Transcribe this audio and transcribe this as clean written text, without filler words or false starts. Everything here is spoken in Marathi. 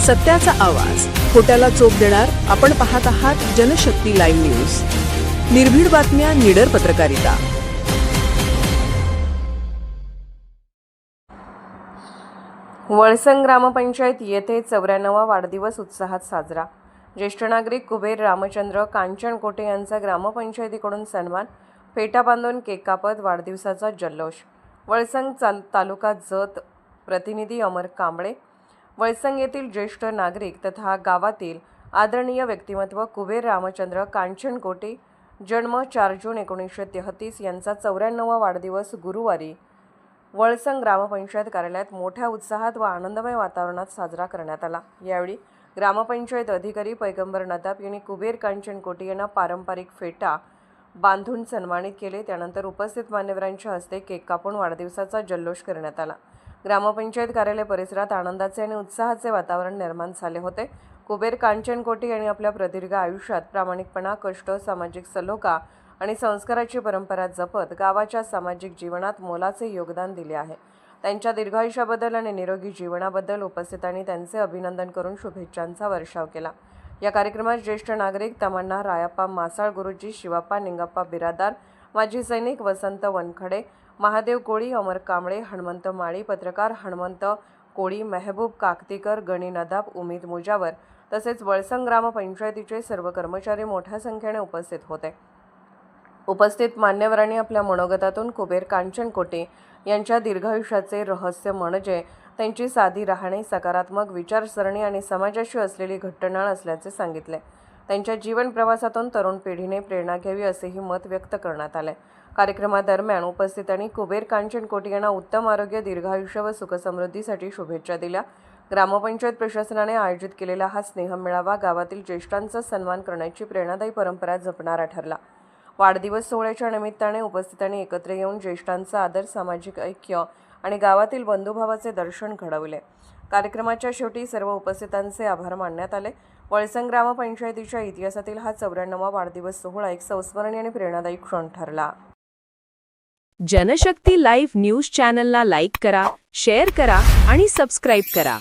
सत्याचा आवाज, खोट्याला चोप देणार. आपण पाहत आहात जनशक्ती लाईव्ह न्यूज. निर्भीड बातम्या, निडर पत्रकारिता. वळसंग ग्रामपंचायत येथे 94वा वाढदिवस उत्साहात साजरा. ज्येष्ठ नागरिक कुबेर रामचंद्र कांचनकोटे यांचा ग्रामपंचायतीकडून सन्मान. फेटा बांधून केक कापत वाढदिवसाचा जल्लोष. वळसंग तालुका जत. प्रतिनिधी अमर कांबळे. वळसंग येथील ज्येष्ठ नागरिक तथा गावातील आदरणीय व्यक्तिमत्व कुबेर रामचंद्र कांचनकोटे, जन्म 4 जून 1933 यांचा 94वा वाढदिवस गुरुवारी वळसंग ग्रामपंचायत कार्यालयात मोठ्या उत्साहात व आनंदमय वातावरणात साजरा करण्यात आला. यावेळी ग्रामपंचायत अधिकारी पैगंबर नदाब यांनी कुबेर कांचनकोटे यांना पारंपरिक फेटा बांधून सन्मानित केले. त्यानंतर उपस्थित मान्यवरांच्या हस्ते केक कापून वाढदिवसाचा जल्लोष करण्यात आला. ग्रामपंचायत कार्यालय परिसरात आनंदाचे आणि उत्साहाचे वातावरण निर्माण झाले होते. कुबेर कांचनकोटे यांनी आपल्या प्रदीर्घ आयुष्यात प्रामाणिकपणा, कष्ट, सामाजिक सलोखा आणि संस्काराची परंपरा जपत गावाच्या सामाजिक जीवनात मोलाचे योगदान दिले आहे. त्यांच्या दीर्घायुष्याबद्दल आणि निरोगी जीवनाबद्दल उपस्थितांनी त्यांचे अभिनंदन करून शुभेच्छांचा वर्षाव केला. या कार्यक्रमात ज्येष्ठ नागरिक तमन्ना रायप्पा मासाळ गुरुजी, शिवाप्पा निंगप्पा बिरादार, माजी सैनिक वसंत वनखडे, महादेव कोळी, अमर कांबळे, हनुमंत माळी, पत्रकार हनुमंत कोळी, मेहबूब काकतीकर, गणी नदाब, उमेद मुजावर तसेच वळसंग ग्रामपंचायतीचे सर्व कर्मचारी मोठ्या संख्येने उपस्थित होते. उपस्थित मान्यवरांनी आपल्या मनोगतातून कुबेर कांचनकोटे यांच्या दीर्घायुष्याचे रहस्य म्हणजे त्यांची साधी राहणी, सकारात्मक विचारसरणी आणि समाजाशी असलेली घट्ट नाळ असल्याचे सांगितले. त्यांच्या जीवन प्रवासातून तरुण पिढीने प्रेरणा घ्यावी असेही मत व्यक्त करण्यात आले. कार्यक्रमादरम्यान उपस्थितांनी कुबेर कांचनकोटे यांना उत्तम आरोग्य, दीर्घायुष्य व सुखसमृद्धीसाठी शुभेच्छा दिल्या. ग्रामपंचायत प्रशासनाने आयोजित केलेला हा स्नेहमेळावा गावातील ज्येष्ठांचा सन्मान करण्याची प्रेरणादायी परंपरा जपणारा ठरला. वाढदिवस सोहळ्याच्या निमित्ताने उपस्थितांनी एकत्र येऊन ज्येष्ठांचा आदर, सामाजिक ऐक्य आणि गावातील बंधुभावाचे दर्शन घडवले. कार्यक्रमाच्या शेवटी सर्व उपस्थितांचे आभार मानण्यात आले. वळसंग ग्रामपंचायतीच्या इतिहासातील हा 94वा वाढदिवस सोहळा एक संस्मरणीय आणि प्रेरणादायी क्षण ठरला. जनशक्ती लाईव्ह न्यूज चॅनलला लाईक करा, शेअर करा आणि सबस्क्राईब करा.